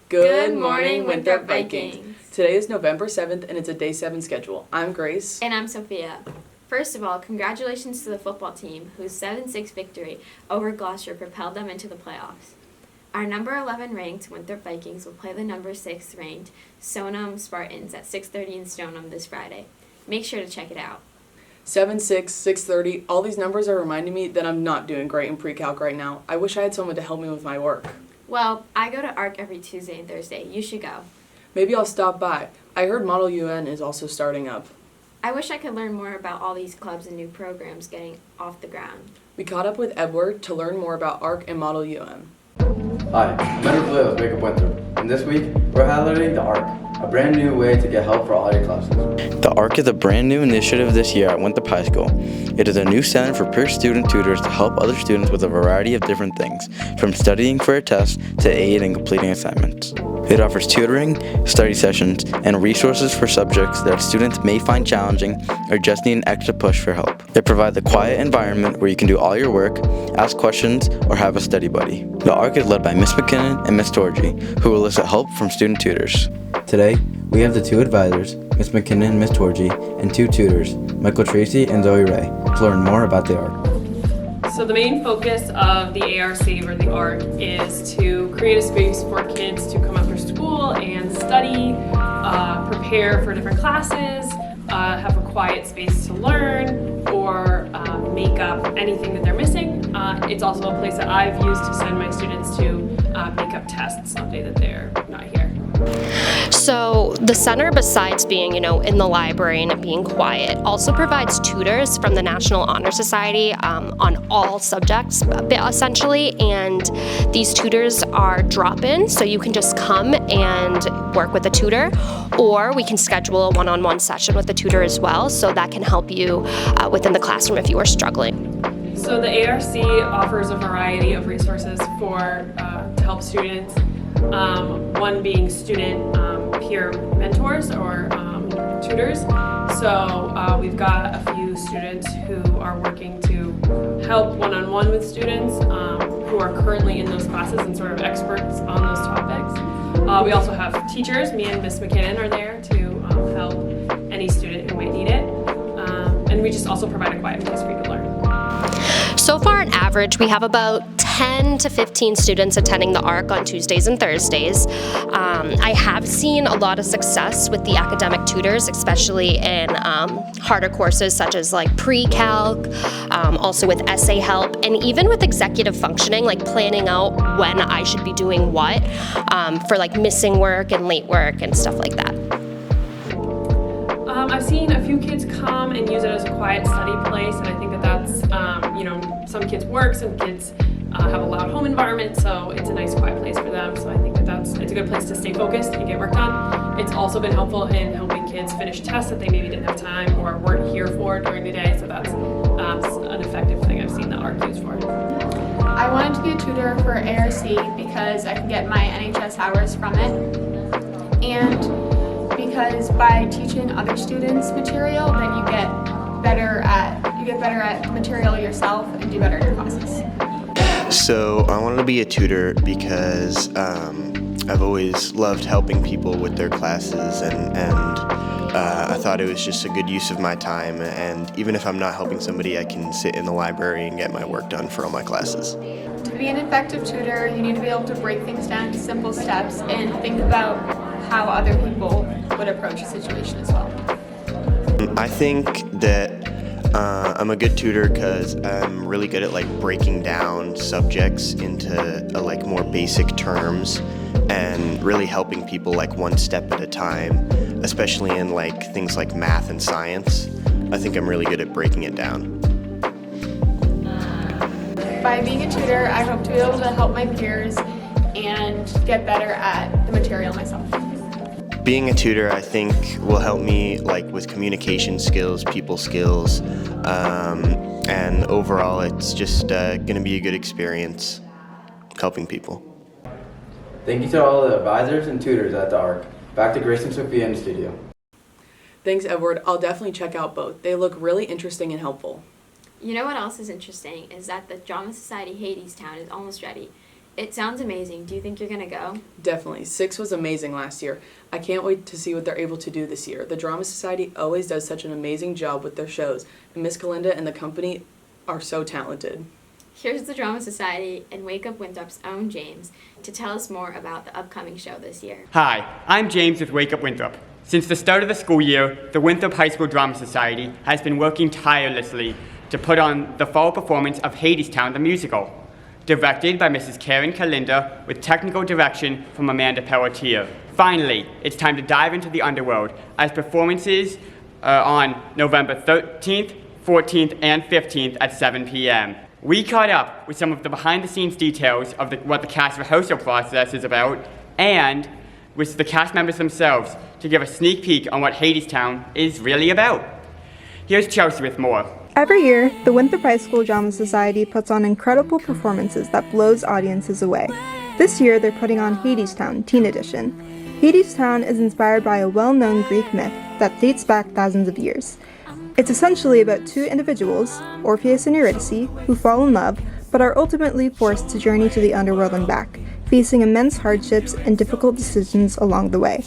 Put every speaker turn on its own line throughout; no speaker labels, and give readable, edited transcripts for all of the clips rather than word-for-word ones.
Good morning, Winthrop Vikings. Today is November 7th, and it's a Day 7 schedule. I'm Grace.
And I'm Sophia. First of all, congratulations to the football team, whose 7-6 victory over Gloucester propelled them into the playoffs. Our number 11 ranked Winthrop Vikings will play the number 6 ranked Stoneham Spartans at 6:30 in Stoneham this Friday. Make sure to check it out.
7-6, 6:30, all these numbers are reminding me that I'm not doing great in pre-calc right now. I wish I had someone to help me with my work.
Well, I go to ARC every Tuesday and Thursday. You should go.
Maybe I'll stop by. I heard Model UN is also starting up.
I wish I could learn more about all these clubs and new programs getting off the ground.
We caught up with Edward to learn more about ARC and Model UN.
Hi, I'm Edward Blue with Up Winthrop, and this week we're highlighting the ARC, a brand new way to get help for all your classes.
The ARC is a brand new initiative this year at Winthrop High School. It is a new center for peer student tutors to help other students with a variety of different things, from studying for a test to aid in completing assignments. It offers tutoring, study sessions, and resources for subjects that students may find challenging or just need an extra push for help. It provides a quiet environment where you can do all your work, ask questions, or have a study buddy. The ARC is led by Miss McKinnon and Miss Torgy, who will elicit help from student tutors.
Today, we have the two advisors, Miss McKinnon and Miss Torgy, and two tutors, Michael Tracy and Zoe Ray, to learn more about the ARC.
So the main focus of the ARC, or the ARC, is to create a space for kids to come after school and study, prepare for different classes, have a quiet space to learn, or make up anything that they're missing. It's also a place that I've used to send my students to make up tests on the day that they're not here.
So the center, besides being, in the library and being quiet, also provides tutors from the National Honor Society on all subjects, essentially. And these tutors are drop-in, so you can just come and work with a tutor, or we can schedule a one-on-one session with the tutor as well, so that can help you within the classroom if you are struggling.
So the ARC offers a variety of resources to help students. One being student peer mentors or tutors. So we've got a few students who are working to help one-on-one with students who are currently in those classes and sort of experts on those topics. We also have teachers. Me and Miss McKinnon are there to help any student who might need it. And we just also provide a quiet place for you to learn.
So far, on average, we have about 10 to 15 students attending the ARC on Tuesdays and Thursdays. I have seen a lot of success with the academic tutors, especially in harder courses such as like pre-calc, also with essay help, and even with executive functioning, like planning out when I should be doing what for like missing work and late work and stuff like that.
I've seen a few kids come and use it as a quiet study place, and I think that's, some kids work, some kids have a loud home environment, so it's a nice quiet place for them. So I think it's a good place to stay focused and get work done. It's also been helpful in helping kids finish tests that they maybe didn't have time or weren't here for during the day, so that's an effective thing I've seen the ARC used for.
I wanted to be a tutor for ARC because I can get my NHS hours from it, and because by teaching other students material, then you get better at the material yourself and do better in your classes.
So I wanted to be a tutor because I've always loved helping people with their classes, and I thought it was just a good use of my time, and even if I'm not helping somebody, I can sit in the library and get my work done for all my classes.
To be an effective tutor, you need to be able to break things down into simple steps and think about how other people would approach a situation as well.
I think that I'm a good tutor because I'm really good at breaking down subjects into more basic terms and really helping people one step at a time, especially in things like math and science. I think I'm really good at breaking it down.
By being a tutor, I hope to be able to help my peers and get better at the material myself.
Being a tutor, I think, will help me with communication skills, people skills, and overall it's just going to be a good experience helping people.
Thank you to all the advisors and tutors at the ARC. Back to Grace and Sophia in the studio.
Thanks, Edward. I'll definitely check out both. They look really interesting and helpful.
You know what else is interesting is that the Drama Society Hadestown is almost ready. It sounds amazing. Do you think you're going to go?
Definitely. 6 was amazing last year. I can't wait to see what they're able to do this year. The Drama Society always does such an amazing job with their shows, and Miss Galinda and the company are so talented.
Here's the Drama Society and Wake Up Winthrop's own James to tell us more about the upcoming show this year.
Hi, I'm James with Wake Up Winthrop. Since the start of the school year, the Winthrop High School Drama Society has been working tirelessly to put on the fall performance of Hadestown the musical. Directed by Mrs. Karen Kalinda with technical direction from Amanda Pelletier. Finally, it's time to dive into the underworld as performances on November 13th, 14th, and 15th at 7 p.m. We caught up with some of the behind-the-scenes details of what the cast rehearsal process is about and with the cast members themselves to give a sneak peek on what Hadestown is really about. Here's Chelsea with more.
Every year, the Winthrop High School Drama Society puts on incredible performances that blows audiences away. This year, they're putting on Hadestown, Teen Edition. Hadestown is inspired by a well-known Greek myth that dates back thousands of years. It's essentially about two individuals, Orpheus and Eurydice, who fall in love, but are ultimately forced to journey to the underworld and back, facing immense hardships and difficult decisions along the way.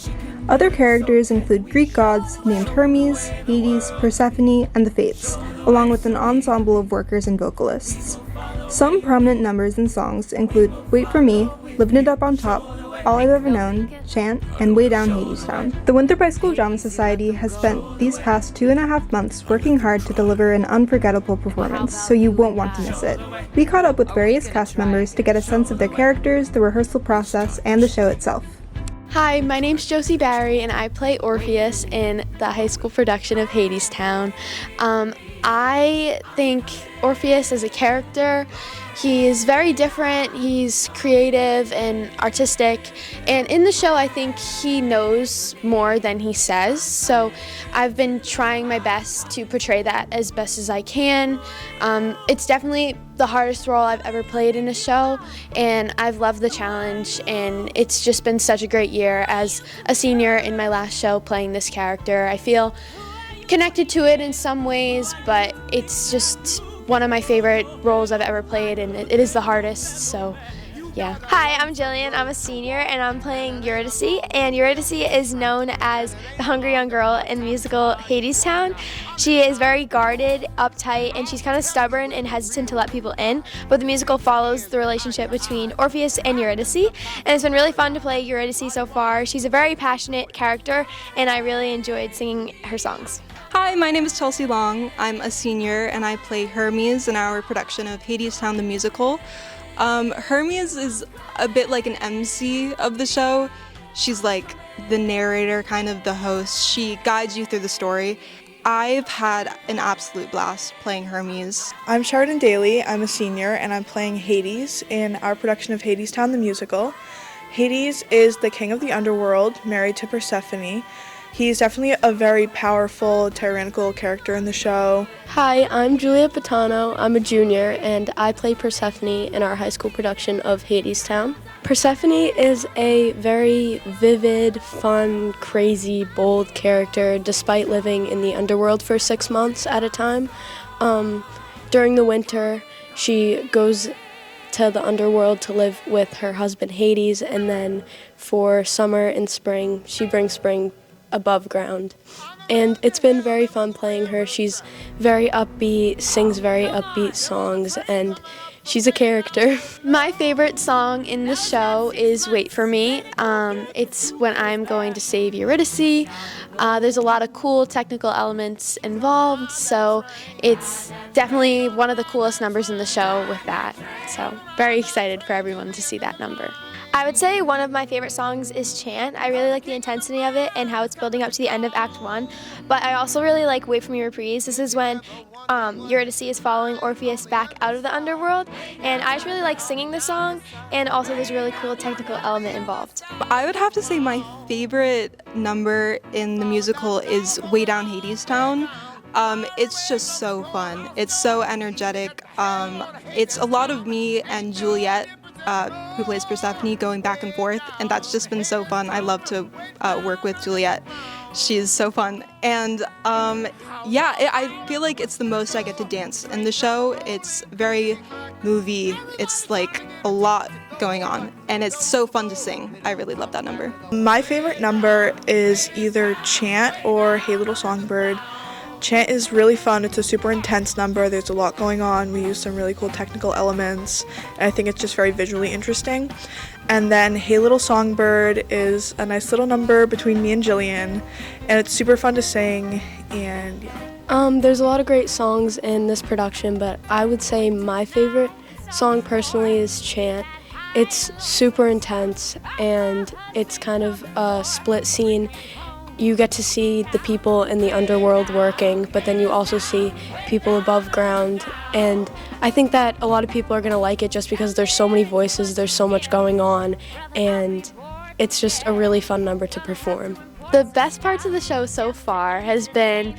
Other characters include Greek gods named Hermes, Hades, Persephone, and the Fates, along with an ensemble of workers and vocalists. Some prominent numbers and songs include Wait For Me, Livin' It Up on Top, All I've Ever Known, Chant, and Way Down Hadestown. The Winthrop High School Drama Society has spent these past 2.5 months working hard to deliver an unforgettable performance, so you won't want to miss it. We caught up with various cast members to get a sense of their characters, the rehearsal process, and the show itself.
Hi, my name's Josie Barry and I play Orpheus in the high school production of Hadestown. I think Orpheus as a character, he is very different, he's creative and artistic, and in the show I think he knows more than he says, so I've been trying my best to portray that as best as I can. It's definitely the hardest role I've ever played in a show, and I've loved the challenge, and it's just been such a great year as a senior in my last show playing this character. I feel connected to it in some ways, but it's just one of my favorite roles I've ever played, and it is the hardest, so yeah.
Hi, I'm Jillian. I'm a senior, and I'm playing Eurydice. And Eurydice is known as the hungry young girl in the musical Hadestown. She is very guarded, uptight, and she's kind of stubborn and hesitant to let people in. But the musical follows the relationship between Orpheus and Eurydice, and it's been really fun to play Eurydice so far. She's a very passionate character, and I really enjoyed singing her songs.
Hi, my name is Chelsea Long. I'm a senior, and I play Hermes in our production of Hadestown the musical. Hermes is a bit like an MC of the show. She's like the narrator, kind of the host. She guides you through the story. I've had an absolute blast playing Hermes.
I'm Chardon Daly. I'm a senior, and I'm playing Hades in our production of Hadestown the musical. Hades is the king of the underworld, married to Persephone. He's definitely a very powerful, tyrannical character in the show.
Hi, I'm Julia Patano. I'm a junior, and I play Persephone in our high school production of Hadestown. Persephone is a very vivid, fun, crazy, bold character despite living in the underworld for 6 months at a time. During the winter, she goes to the underworld to live with her husband Hades, and then for summer and spring, she brings spring above ground. And it's been very fun playing her. She's very upbeat, sings very upbeat songs, and she's a character.
My favorite song in the show is Wait For Me. It's when I'm going to save Eurydice. There's a lot of cool technical elements involved, so it's definitely one of the coolest numbers in the show with that. So very excited for everyone to see that number. I would say one of my favorite songs is Chant. I really like the intensity of it and how it's building up to the end of Act 1. But I also really like Wait For Me Reprise. This is when Eurydice is following Orpheus back out of the underworld. And I just really like singing the song, and also there's a really cool technical element involved.
I would have to say my favorite number in the musical is Way Down Hadestown. It's just so fun. It's so energetic. It's a lot of me and Juliet who plays Persephone, going back and forth, and that's just been so fun. I love to work with Juliet. She's so fun. And I feel like it's the most I get to dance in the show. It's very movie. It's like a lot going on, and it's so fun to sing. I really love that number.
My favorite number is either Chant or Hey Little Songbird. Chant is really fun. It's a super intense number. There's a lot going on. We use some really cool technical elements, and I think it's just very visually interesting. And then Hey Little Songbird is a nice little number between me and Jillian, and it's super fun to sing, and yeah.
There's a lot of great songs in this production, but I would say my favorite song personally is Chant. It's super intense, and it's kind of a split scene. You get to see the people in the underworld working, but then you also see people above ground, and I think that a lot of people are going to like it just because there's so many voices, there's so much going on, and it's just a really fun number to perform.
The best parts of the show so far has been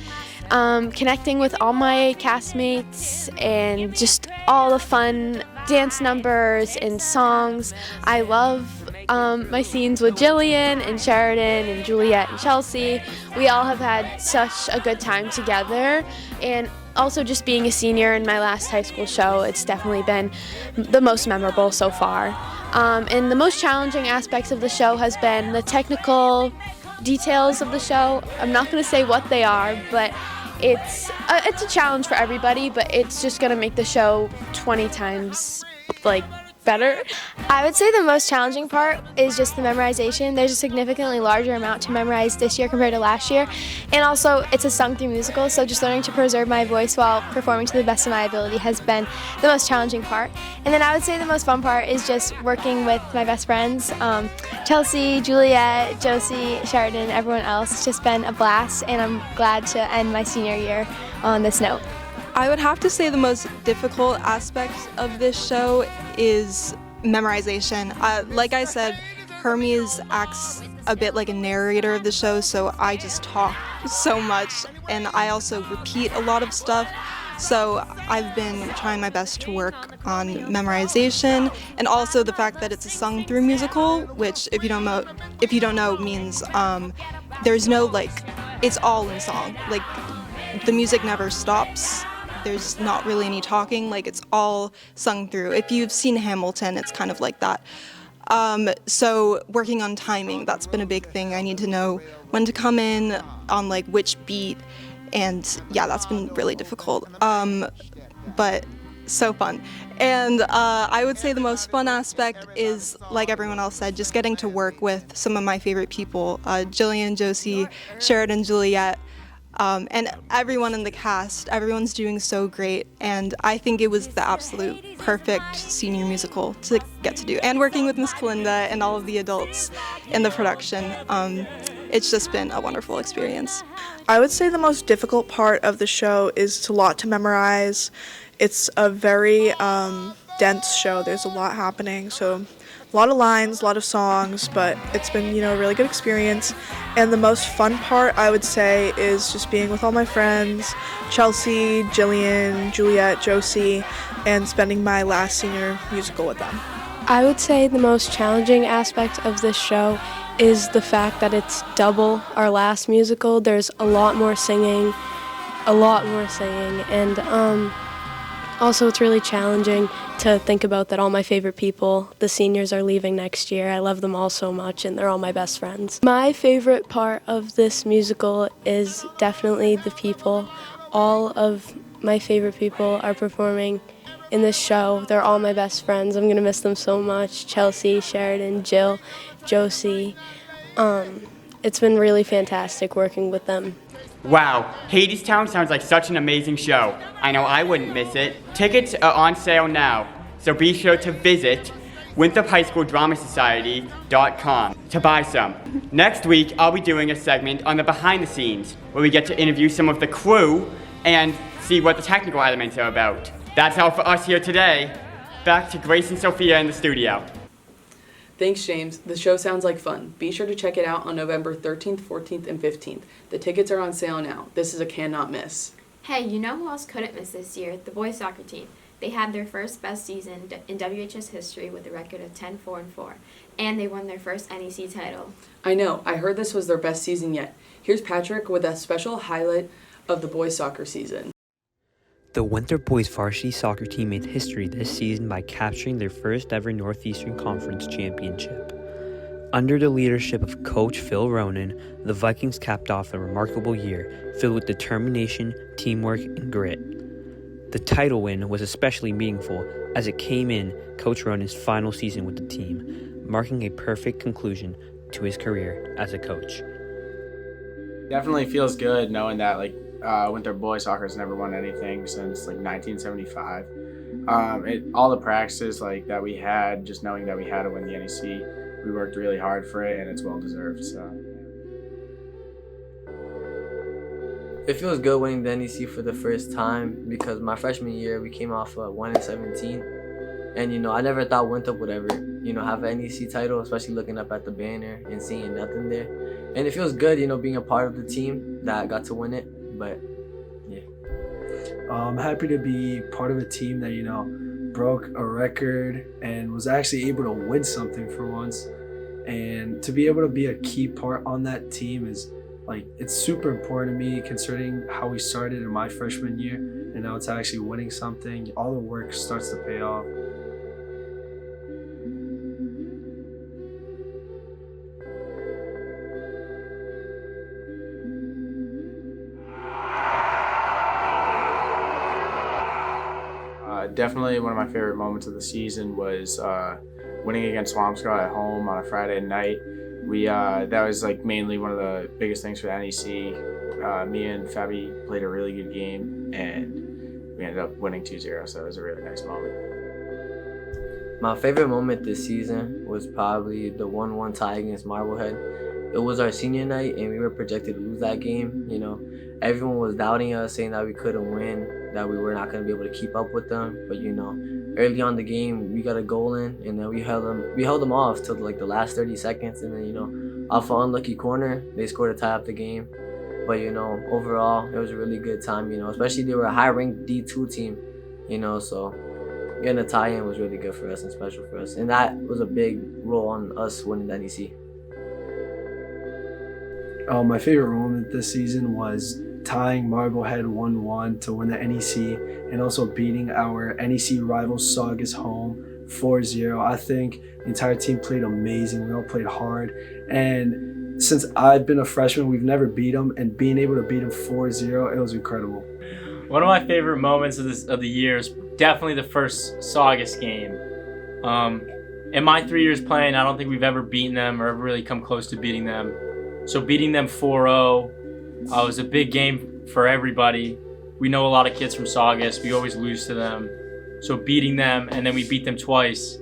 connecting with all my castmates and just all the fun dance numbers and songs. I love my scenes with Jillian and Sheridan and Juliet and Chelsea. We all have had such a good time together, and also just being a senior in my last high school show, it's definitely been the most memorable so far. And the most challenging aspects of the show has been the technical details of the show. I'm not going to say what they are, but it's a challenge for everybody, but it's just going to make the show 20 times better.
I would say the most challenging part is just the memorization. There's a significantly larger amount to memorize this year compared to last year, and also it's a sung-through musical, so just learning to preserve my voice while performing to the best of my ability has been the most challenging part. And then I would say the most fun part is just working with my best friends, Chelsea, Juliet, Josie, Sheridan, everyone else. It's just been a blast, and I'm glad to end my senior year on this note.
I would have to say the most difficult aspect of this show is memorization. Like I said, Hermes acts a bit like a narrator of the show, so I just talk so much, and I also repeat a lot of stuff. So I've been trying my best to work on memorization, and also the fact that it's a sung-through musical, which if you don't know means there's no it's all in song. The music never stops. There's not really any talking, it's all sung through. If you've seen Hamilton, it's kind of like that. So working on timing, that's been a big thing. I need to know when to come in on which beat, and yeah, that's been really difficult, but so fun. And I would say the most fun aspect is, like everyone else said, just getting to work with some of my favorite people, Jillian, Josie, Sheridan, Juliet, and everyone in the cast. Everyone's doing so great, and I think it was the absolute perfect senior musical to get to do. And working with Miss Kalinda and all of the adults in the production, it's just been a wonderful experience.
I would say the most difficult part of the show is a lot to memorize. It's a very dense show. There's a lot happening, so a lot of lines, a lot of songs, but it's been, a really good experience. And the most fun part, I would say, is just being with all my friends, Chelsea, Jillian, Juliet, Josie, and spending my last senior musical with them.
I would say the most challenging aspect of this show is the fact that it's double our last musical. There's a lot more singing, and also it's really challenging to think about that all my favorite people, the seniors, are leaving next year. I love them all so much, and they're all my best friends. My favorite part of this musical is definitely the people. All of my favorite people are performing in this show. They're all my best friends. I'm going to miss them so much. Chelsea, Sheridan, Jill, Josie. It's been really fantastic working with them.
Wow, Hadestown sounds like such an amazing show. I know I wouldn't miss it. Tickets are on sale now, so be sure to visit WinthropHighSchoolDramaSociety.com to buy some. Next week, I'll be doing a segment on the behind the scenes, where we get to interview some of the crew and see what the technical elements are about. That's all for us here today. Back to Grace and Sophia in the studio.
Thanks, James. The show sounds like fun. Be sure to check it out on November 13th, 14th, and 15th. The tickets are on sale now. This is a cannot miss.
Hey, you know who else couldn't miss this year? The boys soccer team. They had their first best season in WHS history with a record of 10-4-4, and they won their first NEC title.
I know, I heard this was their best season yet. Here's Patrick with a special highlight of the boys' soccer season.
The Winthrop boys varsity soccer team made history this season by capturing their first ever Northeastern Conference championship. Under the leadership of Coach Phil Ronan, the Vikings capped off a remarkable year filled with determination, teamwork, and grit. The title win was especially meaningful as it came in Coach Ronan's final season with the team, marking a perfect conclusion to his career as a coach.
Definitely feels good knowing that Winthrop boys soccer has never won anything since 1975. All the practices that we had, just knowing that we had to win the NEC, we worked really hard for it, and it's well deserved. So.
It feels good winning the NEC for the first time because my freshman year we came off 1-17, and I never thought Winthrop would ever have an NEC title, especially looking up at the banner and seeing nothing there. And it feels good being a part of the team that got to win it. But yeah,
I'm happy to be part of a team that broke a record and was actually able to win something for once, and to be able to be a key part on that team is it's super important to me, considering how we started in my freshman year and now it's actually winning something. All the work starts to pay off.
Definitely one of my favorite moments of the season was winning against Swampscott at home on a Friday night. That was mainly one of the biggest things for the NEC. Me and Fabi played a really good game, and we ended up winning 2-0, so it was a really nice moment.
My favorite moment this season was probably the 1-1 tie against Marblehead. It was our senior night, and we were projected to lose that game. Everyone was doubting us, saying that we couldn't win, that we were not going to be able to keep up with them. But early on the game, we got a goal in, and then we held them off till the last 30 seconds, and then off an unlucky corner, they scored to tie up the game. But overall, it was a really good time. Especially they were a high-ranked D2 team. So getting a tie-in was really good for us and special for us, and that was a big role on us winning the NEC.
My favorite moment this season was tying Marblehead 1-1 to win the NEC, and also beating our NEC rivals Saugus home 4-0. I think the entire team played amazing. We all played hard, and since I've been a freshman, we've never beat them, and being able to beat them 4-0, it was incredible.
One of my favorite moments of the year is definitely the first Saugus game. In my 3 years playing, I don't think we've ever beaten them or ever really come close to beating them. So beating them 4-0 was a big game for everybody. We know a lot of kids from Saugus. We always lose to them. So beating them, and then we beat them twice.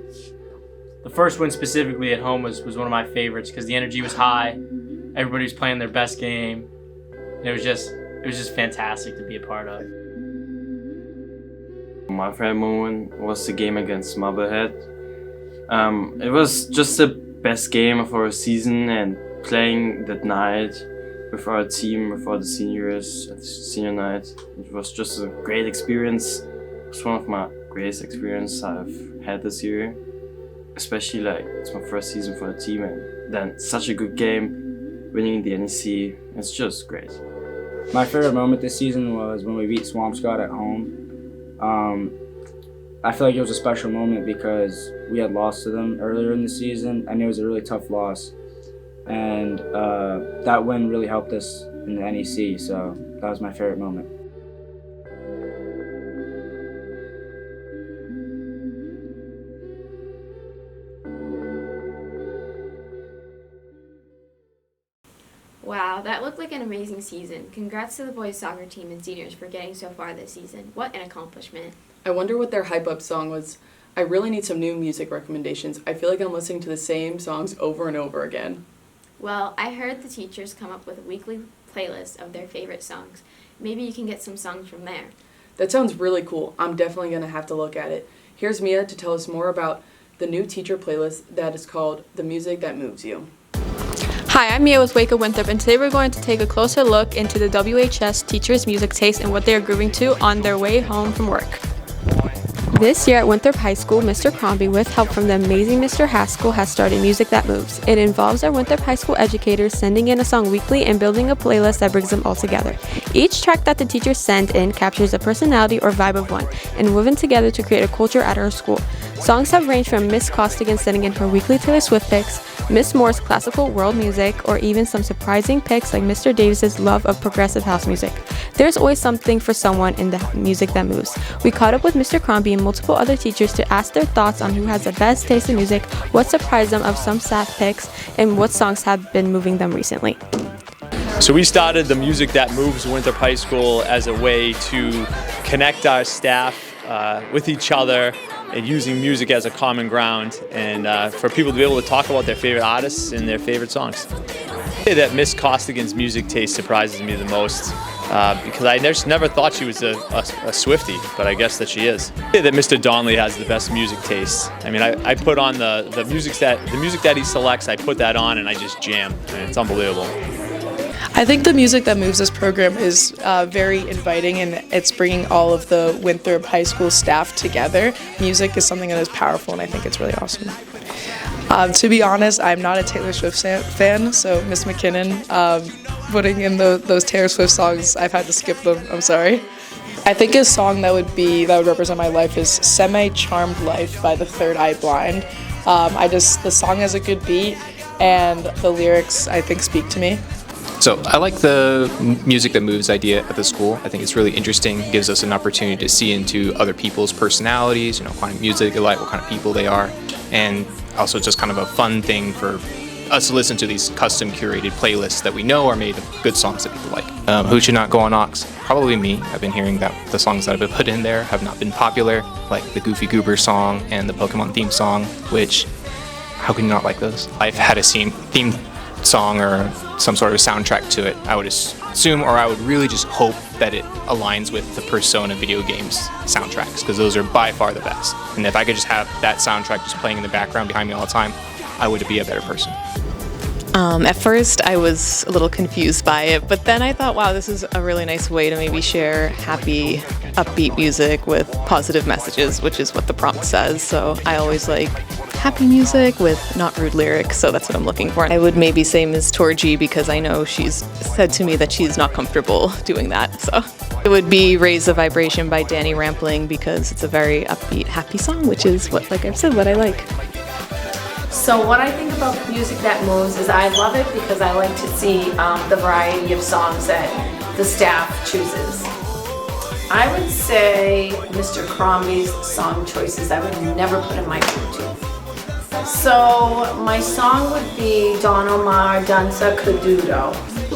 The first win specifically at home was one of my favorites because the energy was high. Everybody was playing their best game. And it was just fantastic to be a part of.
My favorite moment was the game against Marblehead. It was just the best game of our season, and playing that night with our team, with all the seniors at the senior night, it was just a great experience. It was one of my greatest experiences I've had this year, especially it's my first season for the team, and then such a good game, winning the NEC. It's just great.
My favorite moment this season was when we beat Swampscott at home. I feel like it was a special moment because we had lost to them earlier in the season, and it was a really tough loss. And that win really helped us in the NEC, so that was my favorite moment.
Wow, that looked like an amazing season. Congrats to the boys soccer team and seniors for getting so far this season. What an accomplishment.
I wonder what their hype-up song was. I really need some new music recommendations. I feel like I'm listening to the same songs over and over again.
Well, I heard the teachers come up with a weekly playlist of their favorite songs. Maybe you can get some songs from there.
That sounds really cool. I'm definitely going to have to look at it. Here's Mia to tell us more about the new teacher playlist that is called The Music That Moves You.
Hi, I'm Mia with Up Winthrop, and today we're going to take a closer look into the WHS teachers' music taste and what they are grooving to on their way home from work.
This year at Winthrop High School, Mr. Crombie, with help from the amazing Mr. Haskell, has started Music That Moves. It involves our Winthrop High School educators sending in a song weekly and building a playlist that brings them all together. Each track that the teachers send in captures a personality or vibe of one, and woven together to create a culture at our school. Songs have ranged from Miss Costigan sending in her weekly Taylor Swift picks, Miss Moore's classical world music, or even some surprising picks like Mr. Davis's love of progressive house music. There's always something for someone in the Music That Moves. We caught up with Mr. Crombie and multiple other teachers to ask their thoughts on who has the best taste in music, what surprised them of some sad picks, and what songs have been moving them recently.
So we started the Music That Moves Winthrop High School as a way to connect our staff with each other and using music as a common ground, and for people to be able to talk about their favorite artists and their favorite songs. I'd say that Miss Costigan's music taste surprises me the most because I just never thought she was a Swiftie, but I guess that she is. I'd say that Mr. Donnelly has the best music taste. I mean, I put on the music that he selects, I put that on and I just jam, and it's unbelievable.
I think the Music That Moves this program is very inviting, and it's bringing all of the Winthrop High School staff together. Music is something that is powerful, and I think it's really awesome. To be honest, I'm not a Taylor Swift fan, so Miss McKinnon putting in those Taylor Swift songs, I've had to skip them. I'm sorry. I think a song that would represent my life is "Semi-Charmed Life" by the Third Eye Blind. The song has a good beat, and the lyrics I think speak to me.
So I like the Music That Moves idea at the school. I think it's really interesting. It gives us an opportunity to see into other people's personalities, what kind of music they like, what kind of people they are, and also just kind of a fun thing for us to listen to these custom curated playlists that we know are made of good songs that people like. Who should not go on Aux? Probably me. I've been hearing that the songs that have been put in there have not been popular, like the Goofy Goober song and the Pokemon theme song, which, how can you not like those? I've had a theme song or some sort of soundtrack to it. I would assume, or I would really just hope that it aligns with the Persona video games soundtracks, because those are by far the best. And if I could just have that soundtrack just playing in the background behind me all the time, I would be a better person.
At first, I was a little confused by it, but then I thought, wow, this is a really nice way to maybe share happy, upbeat music with positive messages, which is what the prompt says. So I always like happy music with not rude lyrics, so that's what I'm looking for. I would maybe say Ms. Torgy because I know she's said to me that she's not comfortable doing that. So it would be Raise the Vibration by Danny Rampling because it's a very upbeat, happy song, which is what, like I've said, what I like.
So what I think about Music That Moves is I love it because I like to see the variety of songs that the staff chooses. I would say Mr. Crombie's song choices I would never put in my Bluetooth. So my song would be Don Omar, Danza Kududo.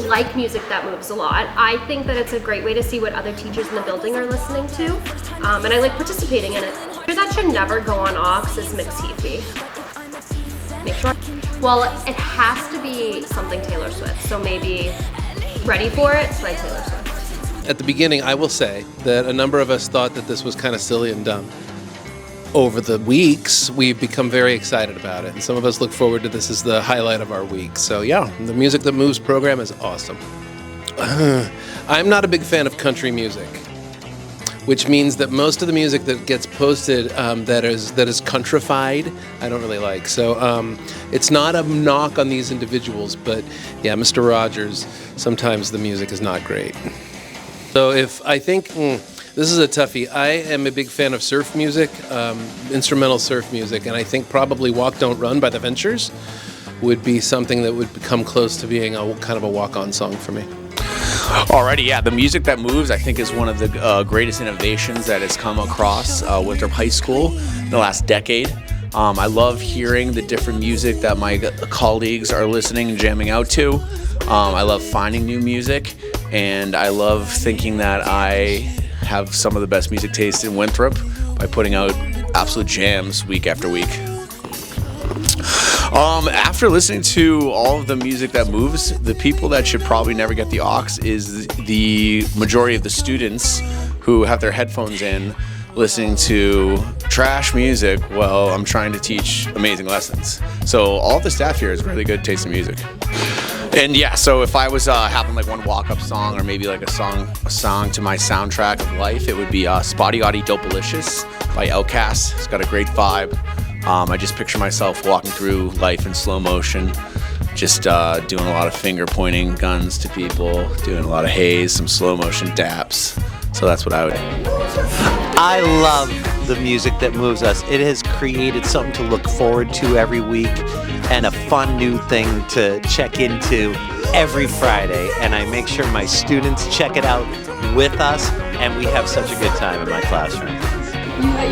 Like Music That Moves a lot. I think that it's a great way to see what other teachers in the building are listening to, and I like participating in it. That should never go on Aux is Mix Heafy. Make sure. Well, it has to be something Taylor Swift, so maybe Ready For It by Taylor Swift.
At the beginning, I will say that a number of us thought that this was kind of silly and dumb. Over the weeks, we've become very excited about it, and some of us look forward to this as the highlight of our week. So yeah, the Music That Moves program is awesome. I'm not a big fan of country music, which means that most of the music that gets posted that is countrified, I don't really like. So it's not a knock on these individuals, but yeah, Mr. Rogers, sometimes the music is not great. So if I think, this is a toughie. I am a big fan of surf music, instrumental surf music, and I think probably Walk Don't Run by the Ventures would be something that would come close to being a kind of a walk-on song for me.
Alrighty, yeah, the Music That Moves I think is one of the greatest innovations that has come across Winthrop High School in the last decade. I love hearing the different music that my colleagues are listening and jamming out to. I love finding new music, and I love thinking that I have some of the best music taste in Winthrop by putting out absolute jams week after week. After listening to all of the Music That Moves, the people that should probably never get the aux is the majority of the students who have their headphones in listening to trash music while I'm trying to teach amazing lessons. So all the staff here has really good taste in music. And yeah, so if I was having like one walk-up song or maybe like a song to my soundtrack of life, it would be Spotty Oddie Dopalicious by Outkast. It's got a great vibe. I just picture myself walking through life in slow motion, just doing a lot of finger pointing guns to people, doing a lot of haze, some slow motion daps. So that's what I would.
I love the music that moves us. It has created something to look forward to every week and a fun new thing to check into every Friday. And I make sure my students check it out with us, and we have such a good time in my classroom.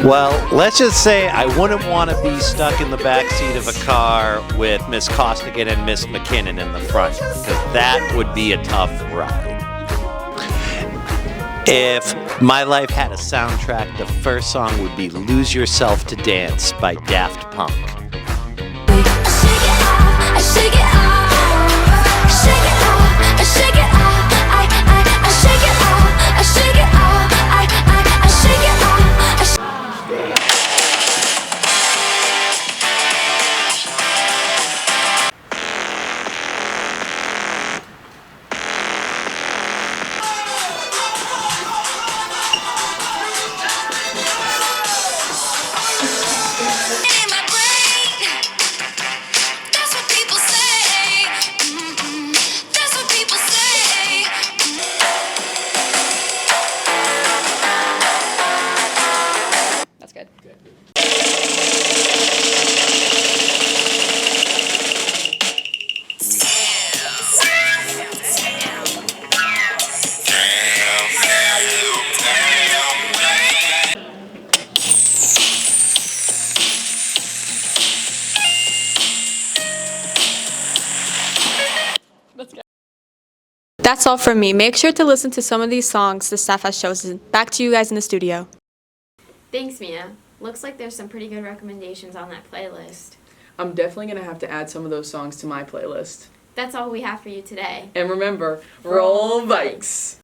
Well, let's just say I wouldn't want to be stuck in the back seat of a car with Miss Costigan and Miss McKinnon in the front, because that would be a tough ride. If my life had a soundtrack, the first song would be Lose Yourself to Dance by Daft Punk.
That's good.
That's all from me. Make sure to listen to some of these songs the staff has chosen. Back to you guys in the studio.
Thanks, Mia. Looks like there's some pretty good recommendations on that playlist.
I'm definitely going to have to add some of those songs to my playlist.
That's all we have for you today.
And remember, roll bikes!